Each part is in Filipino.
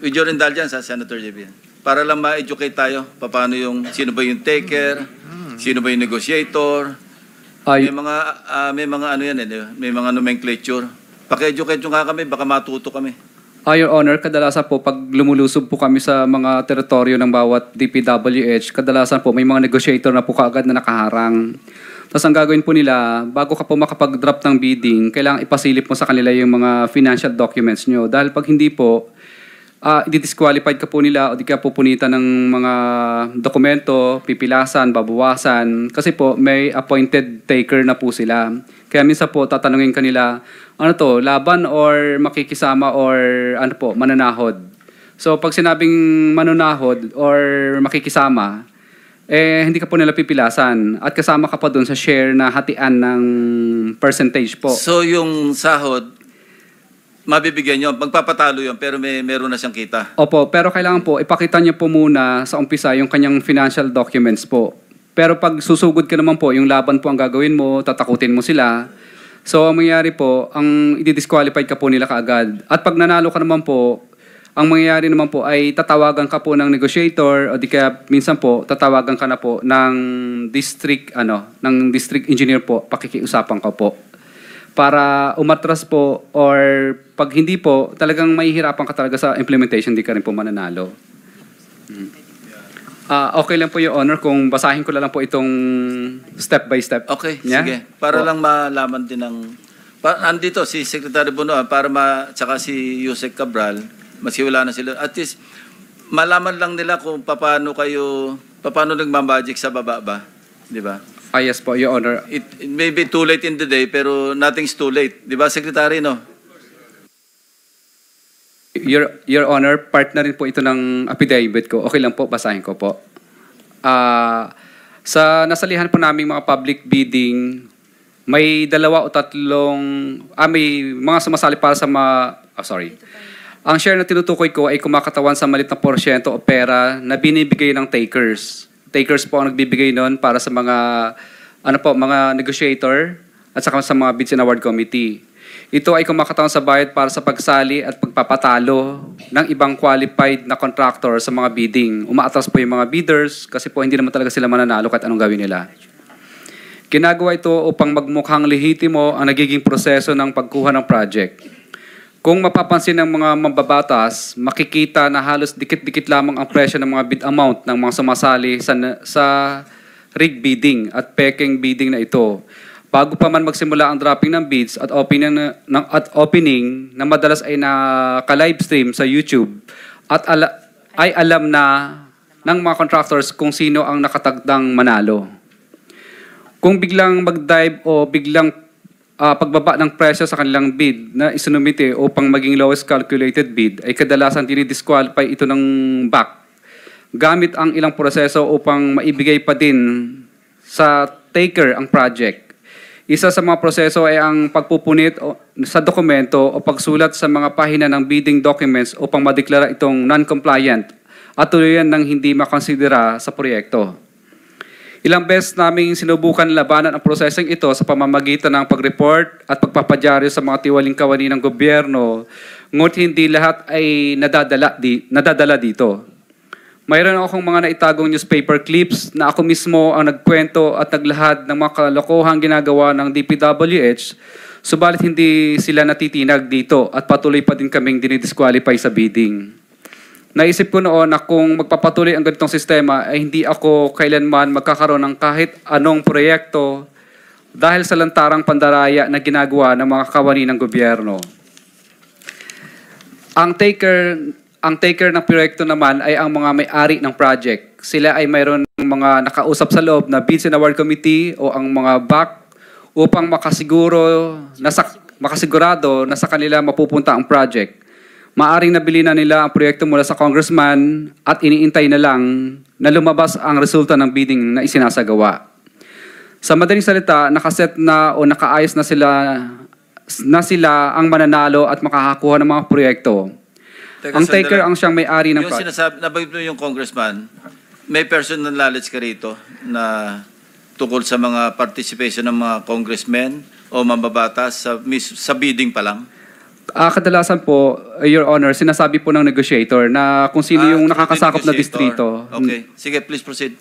With your indulgence, Senator JB, para lang ma-educate tayo, paano sino ba yung taker, sino ba yung negotiator, may mga ano yan may mga nomenclature. Paki-educate nyo nga kami, baka matuto kami. Your Honor, kadalasan po pag lumulusob po kami sa mga teritoryo ng bawat DPWH, kadalasan po may mga negotiator na po kaagad na nakaharang. Tapos ang gagawin po nila, bago ka po makapag-drop ng bidding, kailangan ipasilip mo sa kanila yung mga financial documents nyo. Dahil pag hindi po, i-disqualified ka po nila o di ka pupunitan ng mga dokumento, pipilasan, babawasan. Kasi po, may appointed taker na po sila. Kaya minsan po, tatanungin kanila, ano to, laban or makikisama or ano po, mananahod. So pag sinabing mananahod or makikisama, hindi ka po nila pipilasan at kasama ka pa doon sa share na hatian ng percentage po. So yung sahod, mabibigyan nyo, magpapatalo yun, pero meron na siyang kita. Opo, pero kailangan po, ipakita niyo po muna sa umpisa yung kanyang financial documents po. Pero pag susugod ka naman po, yung laban po ang gagawin mo, tatakutin mo sila. So ang mangyayari po, ang i-disqualified ka po nila kaagad. At pag nanalo ka naman po, ang mangyayari naman po ay tatawagan ka po ng negotiator o di kaya minsan po tatawagan ka na po ng district engineer po, pakikiusapan ka po. Para umatras po or pag hindi po, talagang mahihirapan ka talaga sa implementation, di ka rin po mananalo. Okay lang po, Your Honor, kung basahin ko lang po itong step by step. Okay, yeah? Sige. Para lang malaman din ng... andito si Secretary Bonoan, tsaka si Yusek Cabral, masiwala na sila. At least, malaman lang nila kung paano nagmamagic sa baba ba. Di ba? Yes po, Your Honor. It may be too late in the day, pero nothing's too late. Di ba, Secretary, no? Your Honor, part na rin po ito ng affidavit ko. Okay lang po, basahin ko po. Sa nasalihan po naming mga public bidding, may 2 o 3, may mga sumasali para sa Ang share na tinutukoy ko ay kumakatawan sa maliit na porsyento o pera na binibigay ng takers. Takers po ang nagbibigay noon para sa mga mga negotiator at saka sa mga bids and award committee. Ito ay kumakatawan sa bayad para sa pagsali at pagpapatalo ng ibang qualified na contractor sa mga bidding. Umaatras po yung mga bidders kasi po hindi naman talaga sila mananalo kahit anong gawin nila. Ginagawa ito upang magmukhang lehitimo ang nagiging proseso ng pagkuha ng project. Kung mapapansin ng mga mambabatas, makikita na halos dikit-dikit lamang ang presyo ng mga bid amount ng mga sumasali sa rig bidding at peking bidding na ito. Bago pa man magsimula ang dropping ng bids at opening na madalas ay naka-livestream sa YouTube ay alam na ng mga contractors kung sino ang nakatagdang manalo. Kung biglang mag-dive o biglang pagbaba ng presyo sa kanilang bid na isinumite upang maging lowest calculated bid ay kadalasan dinidisqualify ito ng back gamit ang ilang proseso upang maibigay pa din sa taker ang project. Isa sa mga proseso ay ang pagpupunit sa dokumento o pagsulat sa mga pahina ng bidding documents upang madeklara itong non-compliant at tuluyan ng hindi makonsidera sa proyekto. Ilang beses naming sinubukan labanan ang prosesong ito sa pamamagitan ng pag-report at pagpapadyaryo sa mga tiwaling kawani ng gobyerno, ngunit hindi lahat ay nadadala dito. Mayroon akong mga naitagong newspaper clips na ako mismo ang nagkwento at naglahad ng mga kalokohang ginagawa ng DPWH, subalit hindi sila natitinag dito at patuloy pa din kaming dinidisqualify sa bidding. Naisip ko noon na kung magpapatuloy ang ganitong sistema ay hindi ako kailanman magkakaroon ng kahit anong proyekto dahil sa lantarang pandaraya na ginagawa ng mga kawani ng gobyerno. Ang taker ng proyekto naman ay ang mga may-ari ng project. Sila ay mayroon ng mga nakausap sa loob na bids and award committee o ang mga back upang makasigurado na sa kanila mapupunta ang project. Maaring nabili na nila ang proyekto mula sa congressman at iniintay na lang na lumabas ang resulta ng bidding na isinasagawa. Sa madaling salita, nakaset na o nakaayos na sila ang mananalo at makakakuha ng mga proyekto. Ang taker ang siyang may-ari ng project. Yung sinasabi, nabagay mo yung congressman, may personal knowledge ka rito na tungkol sa mga participation ng mga congressmen o mambabatas sa bidding pa lang? Kadalasan po, Your Honor, sinasabi po ng negotiator na kung sino yung nakakasakop na distrito. Okay. Sige, please proceed.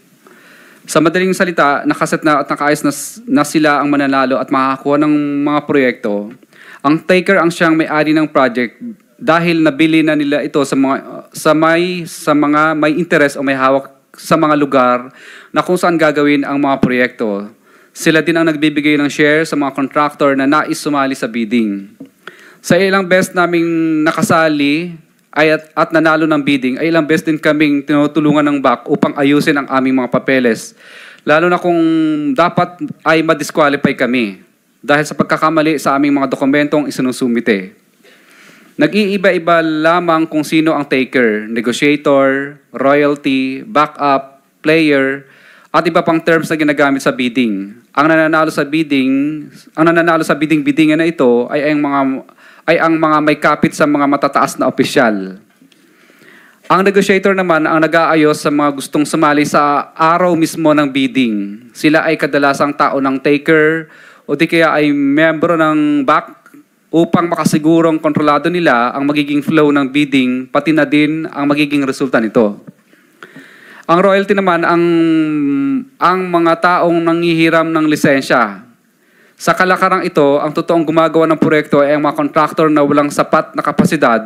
Sa madaling salita, nakaset na at nakaayos na sila ang mananalo at makakakuha ng mga proyekto. Ang taker ang siyang may-ari ng project dahil nabili na nila ito sa mga may interest o may hawak sa mga lugar na kung saan gagawin ang mga proyekto. Sila din ang nagbibigay ng share sa mga contractor na nais sumali sa bidding. Sa ilang beses naming nakasali at nanalo ng bidding, ay ilang beses din kaming tinutulungan ng BAC upang ayusin ang aming mga papeles. Lalo na kung dapat ay ma-disqualify kami dahil sa pagkakamali sa aming mga dokumentong isinusumite. Nag-iiba-iba lamang kung sino ang taker, negotiator, royalty, backup, player, at iba pang terms na ginagamit sa bidding. Ang nananalo sa bidding-biddingan na ito ay ang mga may kapit sa mga matataas na opisyal. Ang negotiator naman ang nag-aayos sa mga gustong sumali sa araw mismo ng bidding. Sila ay kadalasang tao ng taker o di kaya ay membro ng BAC upang makasigurong kontrolado nila ang magiging flow ng bidding pati na din ang magiging resulta nito. Ang royalty naman ang mga taong nanghihiram ng lisensya. Sa kalakarang ito, ang totoong gumagawa ng proyekto ay ang mga contractor na walang sapat na kapasidad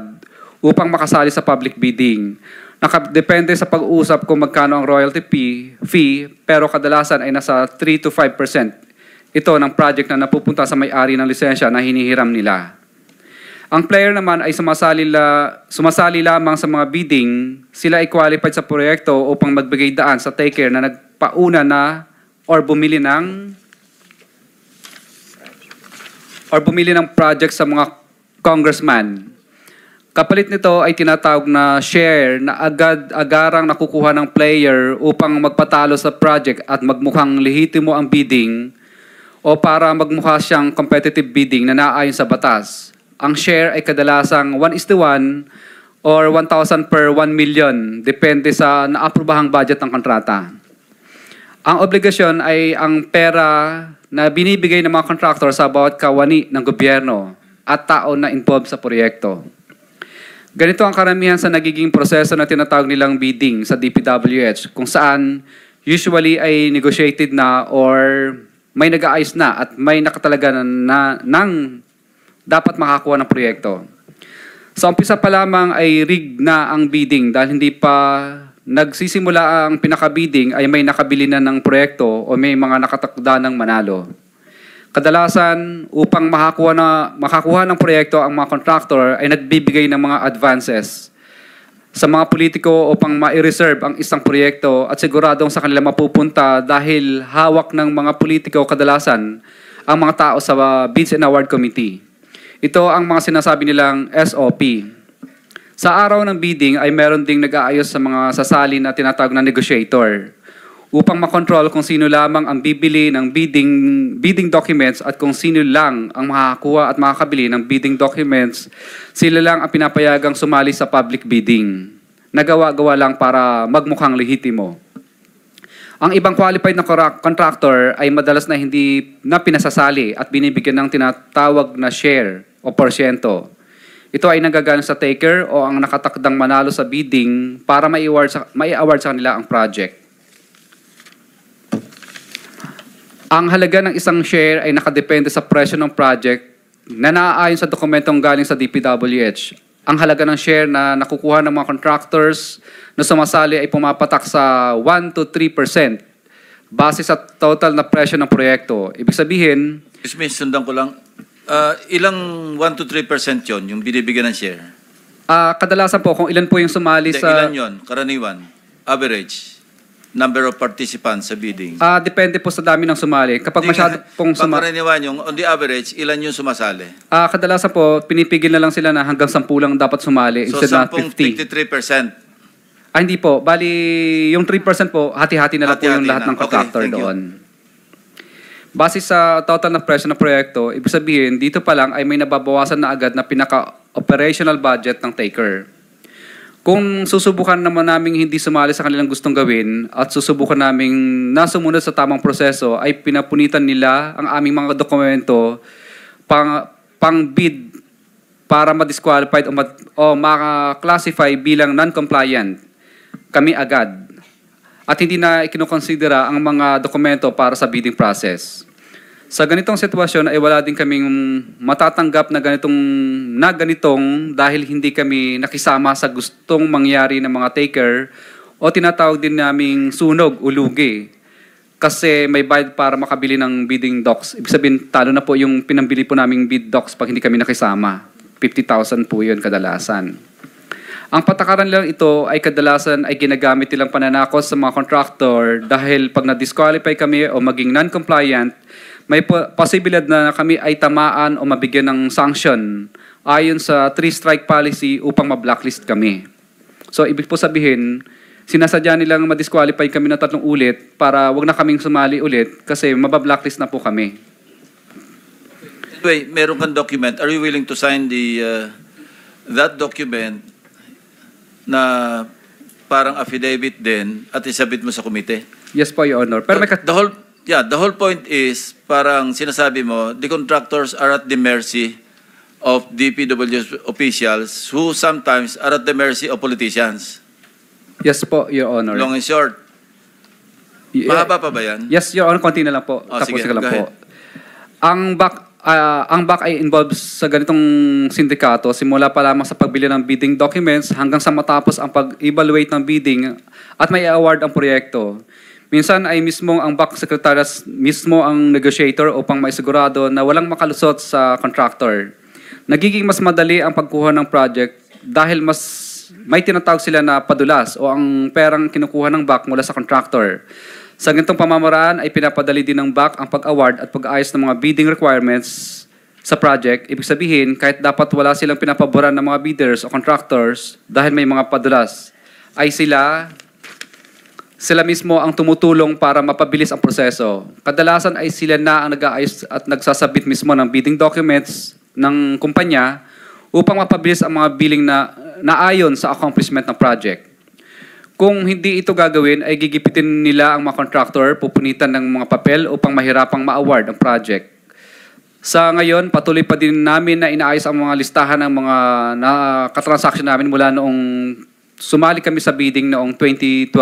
upang makasali sa public bidding. Nakadepende sa pag-uusap kung magkano ang royalty fee, pero kadalasan ay nasa 3 to 5%. Ito ng project na napupunta sa may-ari ng lisensya na hinihiram nila. Ang player naman ay sumasali lamang sa mga bidding. Sila ay qualified sa proyekto upang magbigay daan sa taker na nagpauna na or bumili ng project sa mga congressman. Kapalit nito ay tinatawag na share na agad-agarang nakukuha ng player upang magpatalo sa project at magmukhang lehitimo ang bidding o para magmukha siyang competitive bidding na naayon sa batas. Ang share ay kadalasang 1:1 or 1,000 per 1 million, depende sa naaprobahang budget ng kontrata. Ang obligasyon ay ang pera na binibigay ng mga contractor sa bawat kawani ng gobyerno at tao na involved sa proyekto. Ganito ang karamihan sa nagiging proseso na tinatawag nilang bidding sa DPWH, kung saan usually ay negotiated na or may nag-aayos na at may nakatalaga ng dapat makakuha ng proyekto. Sa umpisa pa lamang ay rig na ang bidding dahil hindi pa nagsisimula ang pinaka-bidding ay may nakabili na ng proyekto o may mga nakatakda ng manalo. Kadalasan, upang makakuha ng proyekto ang mga contractor ay nagbibigay ng mga advances sa mga politiko upang ma-reserve ang isang proyekto at siguradong sa kanila mapupunta dahil hawak ng mga politiko kadalasan ang mga tao sa Bids and Award Committee. Ito ang mga sinasabi nilang SOP. Sa araw ng bidding ay meron ding nag-aayos sa mga sasali na tinatawag na negotiator upang makontrol kung sino lamang ang bibili ng bidding documents at kung sino lang ang makakakuha at makakabili ng bidding documents, sila lang ang pinapayagang sumali sa public bidding. Nagawa-gawa lang para magmukhang lehitimo. Ang ibang qualified na contractor ay madalas na hindi na pinasasali at binibigyan ng tinatawag na share o porsyento. Ito ay nanggagaling sa taker o ang nakatakdang manalo sa bidding para mai-award sa kanila ang project. Ang halaga ng isang share ay nakadepende sa presyo ng project na naaayon sa dokumentong galing sa DPWH. Ang halaga ng share na nakukuha ng mga contractors na sumasali ay pumapatak sa 1 to 3% base sa total na presyo ng proyekto. Ibig sabihin, Excuse me, sundan ko lang. Ilang 1 to 3% yon yung binibigyan ng share? kadalasan po kung ilan po yung sumali Hindi, sa... ilan yon? Karaniwan? Average? Number of participants sa bidding? Depende po sa dami ng sumali. Kapag masyado pong Pangkaraniwan yung, on the average, ilan yung sumasali? kadalasan po, pinipigil na lang sila na hanggang 10 lang dapat sumali So, instead na 10, 50. 53%. Hindi po. Bali, yung 3% po, hati-hati na lang po yung Hati-hati lahat na. ng contractor Okay, thank you. doon. Base sa total na presyo ng proyekto, ibig sabihin, dito pa lang ay may nababawasan na agad na pinaka-operational budget ng taker. Kung susubukan naman naming hindi sumali sa kanilang gustong gawin at susubukan naming nasumunod sa tamang proseso, ay pinapunitan nila ang aming mga dokumento pang bid para ma-disqualified o ma-classify bilang non-compliant, kami agad. At hindi na ikinukonsidera ang mga dokumento para sa bidding process. Sa ganitong sitwasyon ay wala din kaming matatanggap na ganitong dahil hindi kami nakisama sa gustong mangyari ng mga taker o tinatawag din naming sunog o lugi. Kasi may bayad para makabili ng bidding docs. Ibig sabihin, talo na po yung pinambili po naming bid docs pag hindi kami nakisama. 50,000 po yun kadalasan. Ang patakaran lang ito ay kadalasan ay ginagamit nilang pananakot sa mga contractor dahil pag na-disqualify kami o maging non-compliant, may posibilidad na kami ay tamaan o mabigyan ng sanction ayon sa 3-strike policy upang ma-blacklist kami. So, ibig po sabihin, sinasadya nilang ma-disqualify kami na 3 ulit para wag na kaming sumali ulit kasi mabablacklist na po kami. Anyway, meron kang document. Are you willing to sign that document na parang affidavit din at isabit mo sa komite? Yes po, Your Honor. Pero may the whole point is, parang sinasabi mo, the contractors are at the mercy of DPWH officials who sometimes are at the mercy of politicians. Yes po, Your Honor. Long and short. Mahaba pa ba yan? Yes, Your Honor. Konti na lang po. Oh, sige, Tapos lang go po. ahead. Ang back ay involved sa ganitong sindikato simula pa lamang sa pagbili ng bidding documents hanggang sa matapos ang pag-evaluate ng bidding at may award ang proyekto. Minsan ay mismo ang back secretariat mismo ang negotiator upang maisigurado na walang makalusot sa contractor. Nagiging mas madali ang pagkuha ng project dahil may tinatawag sila na padulas o ang perang kinukuha ng back mula sa contractor. Sa ganitong pamamaraan ay pinapadali din ng back ang pag-award at pag-ayos ng mga bidding requirements sa project. Ibig sabihin, kahit dapat wala silang pinapaboran ng mga bidders o contractors dahil may mga padulas, ay sila mismo ang tumutulong para mapabilis ang proseso. Kadalasan ay sila na ang nag-aayos at nagsasabit mismo ng bidding documents ng kumpanya upang mapabilis ang mga billing na naayon sa accomplishment ng project. Kung hindi ito gagawin, ay gigipitin nila ang mga contractor, pupunitan ng mga papel upang mahirapang ma-award ang project. Sa ngayon, patuloy pa din namin na inaayos ang mga listahan ng mga katransaksyon namin mula noong sumali kami sa bidding noong 2012.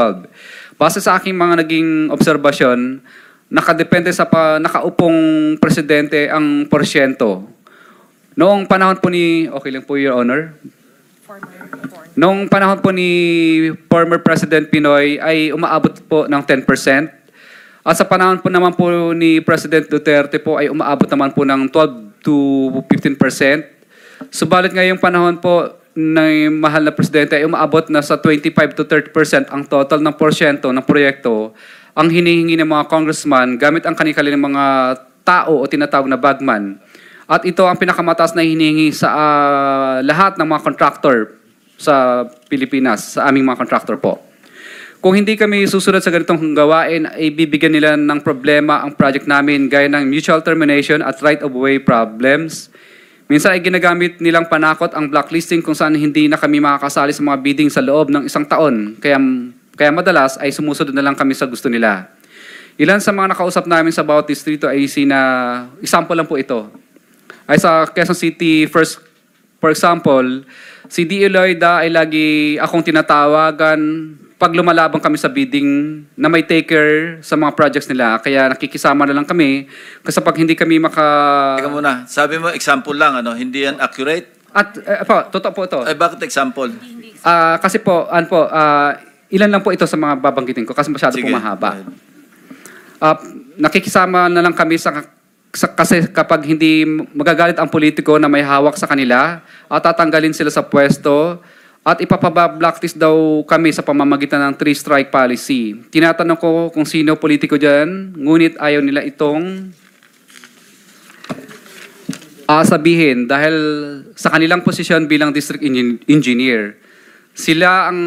Base sa aking mga naging obserbasyon, nakadepende sa nakaupong presidente ang porsyento. Noong panahon po okay lang po, Your Honor. Noong panahon po ni former President Pinoy ay umaabot po ng 10%. At sa panahon po naman po ni President Duterte po ay umaabot naman po ng 12 to 15%. Subalit ngayong panahon po ng mahal na presidente ay umaabot na sa 25 to 30% ang total ng porsyento ng proyekto ang hinihingi ng mga congressman gamit ang kanilang mga tao o tinatawag na bagman. At ito ang pinakamataas na hinihingi sa lahat ng mga contractor sa Pilipinas, sa aming mga contractor po. Kung hindi kami susunod sa ganitong gawain, ay bibigyan nila ng problema ang project namin gaya ng mutual termination at right-of-way problems. Minsan ay ginagamit nilang panakot ang blacklisting kung saan hindi na kami makakasali sa mga bidding sa loob ng 1 taon. Kaya madalas ay sumusunod na lang kami sa gusto nila. Ilan sa mga nakausap namin sa bawat distrito ay example lang po ito. Ay sa Quezon City, for example, si D. Eloida ay lagi akong tinatawagan pag lumalabang kami sa bidding na may taker sa mga projects nila. Kaya nakikisama na lang kami kasi pag hindi kami Teka muna, sabi mo example lang, hindi yan accurate? At totoo po ito. Bakit example? Kasi po, ilan lang po ito sa mga babanggitin ko kasi masyado Sige, po mahaba. go Nakikisama na lang kami kasi kapag hindi magagalit ang politiko na may hawak sa kanila at tatanggalin sila sa pwesto at ipapaba-blacklist daw kami sa pamamagitan ng 3-strike policy. Tinatanong ko kung sino politiko dyan, ngunit ayaw nila itong sabihin dahil sa kanilang posisyon bilang district engineer. Sila ang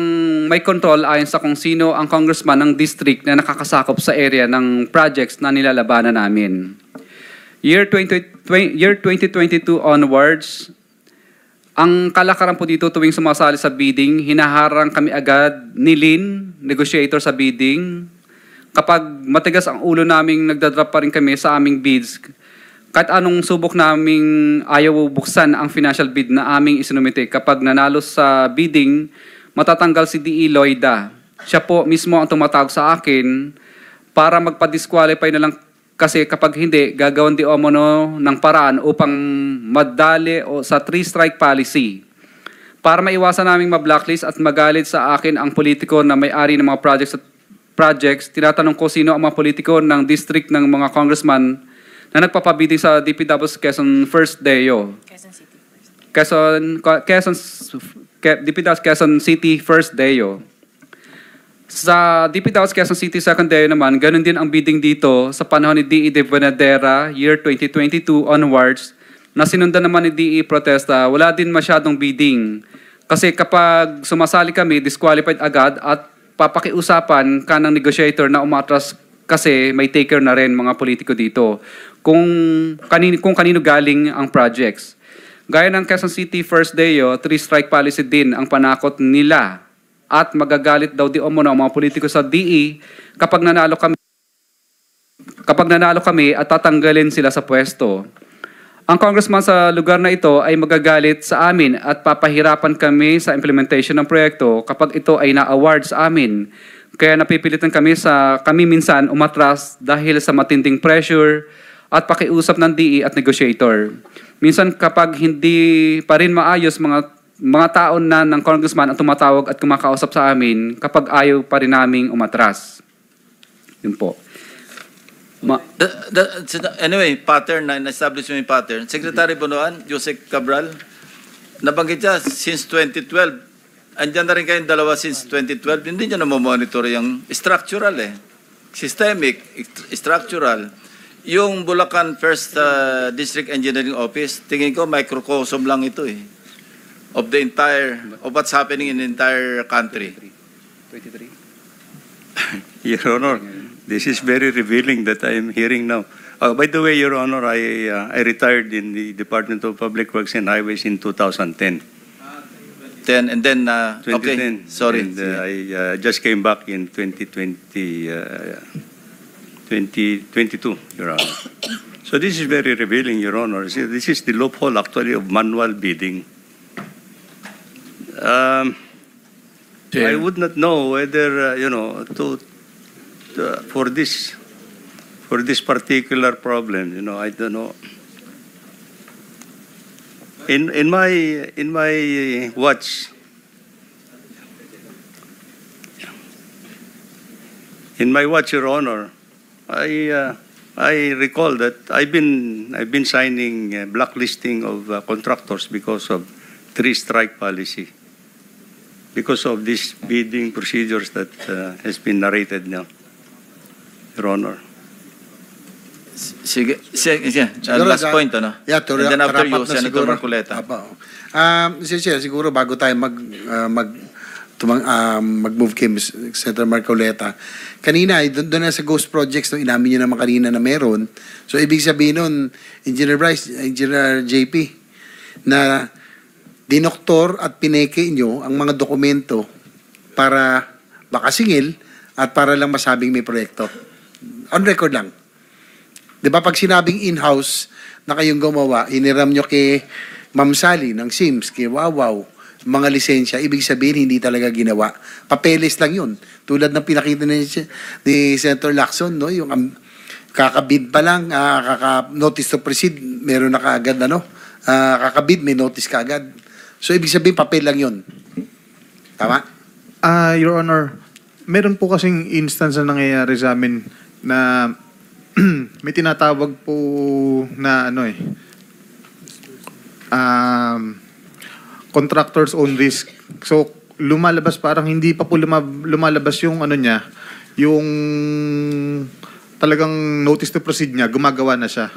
may control ayon sa kung sino ang congressman ng district na nakakasakop sa area ng projects na nilalabanan namin. Year 2022 onwards, ang kalakaran po dito tuwing sumasali sa bidding, hinaharang kami agad ni Lynn, negotiator sa bidding. Kapag matigas ang ulo naming nagdadrop pa rin kami sa aming bids, kahit anong subok naming ayaw buksan ang financial bid na aming isinumite, kapag nanalo sa bidding, matatanggal si D.E. Loida. Siya po mismo ang tumatawag sa akin para magpa-disqualify na lang, kasi kapag hindi, gagawin di umano ng paraan upang madali o sa 3-strike policy. Para maiwasan naming ma-blacklist at magalit sa akin ang politiko na may-ari ng mga projects, tinatanong ko sino ang mga politiko ng district ng mga congressman na nagpapabidding sa DPW's Quezon First Deo. DPW's Quezon City First Deo. Sa DPW's Quezon City Second Deo naman, ganun din ang bidding dito sa panahon ni D.E. De Venadera, year 2022 onwards, na sinundan naman ni D.E. Protesta, wala din masyadong bidding. Kasi kapag sumasali kami, disqualified agad at papakiusapan ka ng negotiator na umatras kasi may taker na rin mga politiko dito kung kanino galing ang projects. Gaya ng Quezon City First Deo, 3-strike policy din ang panakot nila at magagalit daw di umano ang mga politiko sa DE kapag nanalo kami at tatanggalin sila sa pwesto. Ang congressman sa lugar na ito ay magagalit sa amin at papahirapan kami sa implementation ng proyekto kapag ito ay na-award sa amin. Kaya napipilitan kami minsan umatras dahil sa matinding pressure at pakiusap ng DE at negotiator. Minsan kapag hindi pa rin maayos, mga taon na ng congressman ang tumatawag at kumakausap sa amin kapag ayaw pa rin naming umatras. Yun po. Anyway, pattern na establish mo yung pattern. Secretary Bonoan, Joseph Cabral, nabanggit niya since 2012. Andiyan na rin kayong dalawa since 2012. Hindi niya namomonitor yung structural systemic, structural. Yung Bulacan First District Engineering Office, tingin ko microcosm lang ito of what's happening in the entire country. 23. Your Honor, this is very revealing that I am hearing now. By the way, Your Honor, I retired in the Department of Public Works and Highways in 2010. And then, 2010. okay, sorry. And I just came back in 2022, Your Honor. So this is very revealing, Your Honor. See, this is the loophole actually of manual bidding. I would not know whether, for this particular problem, I don't know. In my watch, Your Honor, I recall that I've been signing blacklisting of contractors because of 3-strike policy, because of these bidding procedures that has been narrated now, Your Honor. Sige. Last point, ano? Yeah, and then after you, Senator siguro. Marcoleta. Siguro bago tayo mag-move kay Senator Marcoleta, kanina, doon na sa ghost projects, no, inamin nyo naman kanina na meron. So, ibig sabihin nun, Engineer Bryce, Engineer JP, na dinoktor at pineke nyo ang mga dokumento para makasingil at para lang masabing may proyekto. On record lang. Di ba pag sinabing in-house na kayong gumawa, hiniram nyo kay Ma'am Sally ng SIMS, kay Wawaw, mga lisensya, ibig sabihin hindi talaga ginawa. Papeles lang yun. Tulad ng pinakita ni Senator Lacson, no? Yung kakabid pa lang, notice to proceed, meron na kaagad, kakabid, may notice kaagad. So, ibig sabihin, papel lang yun. Tama? Your Honor, meron po kasing instance na nangyayari sa amin na may tinatawag po na contractor's own risk. So, lumalabas parang hindi pa po lumalabas yung yung talagang notice to proceed niya, gumagawa na siya.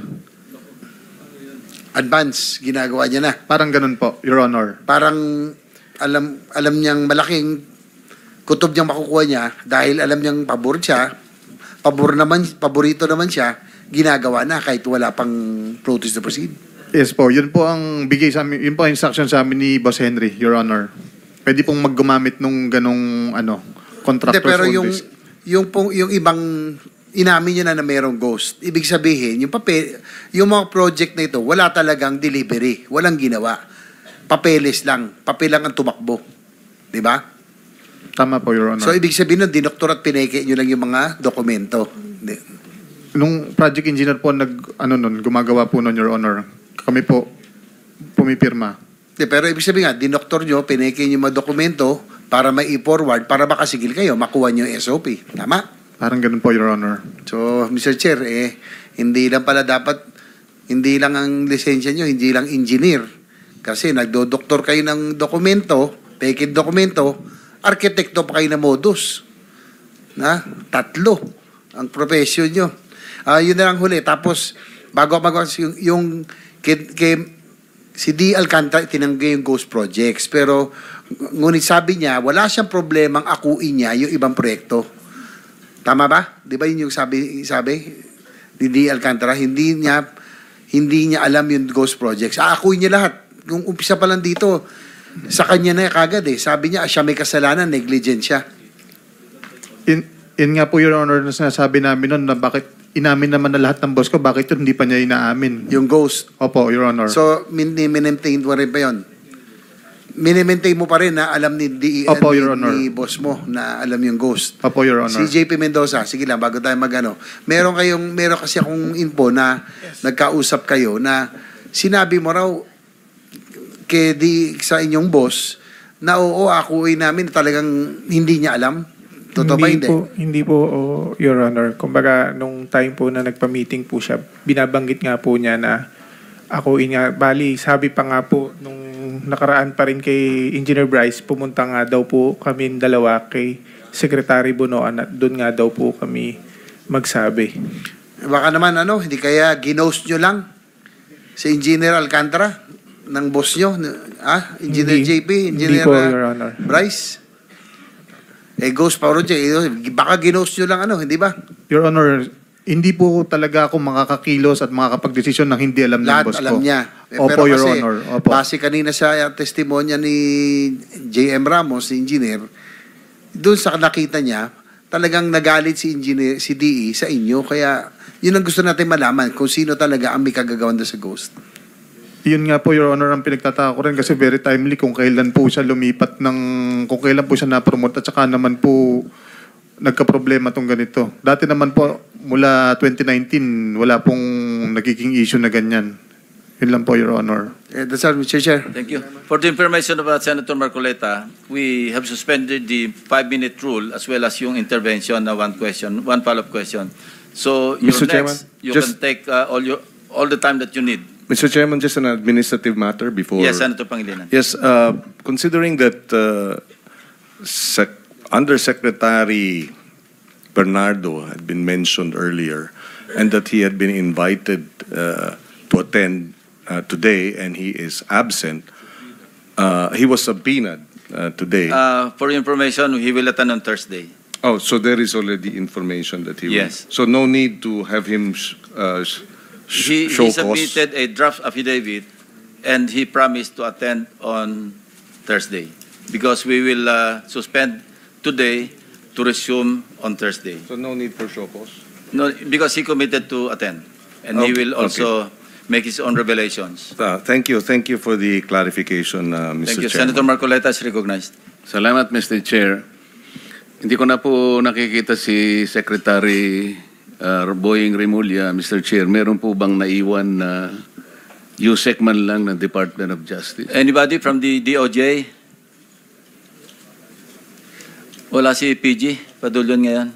Advance, ginagawa niya na. Parang ganun po, Your Honor. Parang alam niyang malaking kutob niyang makukuha niya dahil alam niyang paborito naman siya, ginagawa na kahit wala pang notice to proceed. Yes po, yun po ang bigay sa amin, yun po ang instruction sa amin ni Boss Henry, Your Honor. Pwede pong maggumamit nung ganong contractor's pero own yung risk. yung ibang inamin nyo na mayroong ghost. Ibig sabihin, yung mga project na ito, wala talagang delivery. Walang ginawa. Papeles lang. Papel lang ang tumakbo. Di ba? Tama po, Your Honor. So, ibig sabihin nun, dinoktor at pineke nyo lang yung mga dokumento. Nung project engineer po gumagawa po nun, Your Honor, kami po pumipirma. Pero ibig sabihin nga, dinoktor nyo, pineke nyo yung mga dokumento para may i-forward, para makasigil kayo, makuha nyo yung SOP. Tama? Parang ganun po, Your Honor. So, Mr. Chair, hindi lang ang lisensya nyo, hindi lang engineer. Kasi nagdodoktor kayo ng dokumento, fake dokumento, arkitekto pa kayo na modus. 3 ang profession nyo. Yun na lang huli. Tapos, bago si D. Alcantara, tinanggi yung ghost projects. Pero, ngunit sabi niya, wala siyang problemang akuin niya yung ibang proyekto. Tama ba? Di ba yun yung sabi ni D. Alcantara? Hindi niya alam yung ghost projects. Akuin niya lahat. Yung umpisa pa lang dito, sa kanya na kagad Sabi niya, siya may kasalanan, negligent siya. Yun nga po, Your Honor, na sinasabi namin nun na bakit inamin naman na lahat ng boss ko, bakit yun hindi pa niya inaamin? Yung ghost. Opo, Your Honor. So, minimaintain mo rin pa yun? Minimaintain mo pa rin na alam ni Opo, Your Honor. ni boss mo na alam yung ghost. Opo, Your Honor. Si JP Mendoza, sige lang, bago tayo meron kasi akong info na nagkausap kayo na sinabi mo raw sa inyong boss na oo, akuin namin talagang hindi niya alam. Totoo ba hindi? Hindi po, Your Honor. Kumbaga, nung time po na nagpa-meeting po siya, binabanggit nga po niya na akuin nga. Bali, sabi pa nga po, nung nakaraan pa rin kay Engineer Bryce, pumunta nga daw po kami dalawa kay Secretary Bunoan at doon nga daw po kami magsabi. Baka naman hindi kaya ginost nyo lang si Engineer Alcantara ng boss nyo, Engineer JP, Engineer Hindi po, Your Honor. Bryce? Ghost project, baka ginost nyo lang hindi ba? Your Honor, hindi po talaga ako makakakilos at makakapag-desisyon ng hindi alam ng Lahat boss ko. alam niya. Opo, Pero Your kasi, Honor. Opo. base kanina sa testimonya ni JM Ramos, si engineer, doon sa nakita niya, talagang nagalit si DE sa inyo. Kaya yun ang gusto natin malaman, kung sino talaga ang may kagagawan doon sa ghost. Yun nga po, Your Honor, ang pinagtataka ko rin kasi very timely kung kailan po siya lumipat kung kailan po siya na-promote at saka naman po nagka-problema tong ganito. Dati naman po, mula 2019, wala pong nagiging issue na ganyan. Yun lang po, Your Honor. That's all, Mr. Chair. Thank you. For the information about Senator Marcoleta, we have suspended the 5-minute rule as well as yung intervention na one follow-up question. So, you're Mr. Chairman, next. You can take all the time that you need. Mr. Chairman, just an administrative matter before. Yes, Senator Pangilinan. Yes, considering that Undersecretary Bernardo had been mentioned earlier and that he had been invited to attend today and he is absent, he was subpoenaed today. For your information, he will attend on Thursday. Oh, so there is already information that he Yes. will. So no need to have him He show cause. submitted a draft affidavit and he promised to attend on Thursday because we will suspend today to resume on Thursday. So no need for show cause? No, because he committed to attend and he will also make his own revelations. Thank you. Thank you for the clarification, Mr. Thank you. Chairman. Senator Marcoleta is recognized. Salamat, Mr. Chair. Hindi ko na po nakikita si Secretary Boying Remulla, Mr. Chair. Meron po bang naiwan na USEC man lang ng Department of Justice? Anybody from the DOJ? Wala si PG, Padulyon ngayon.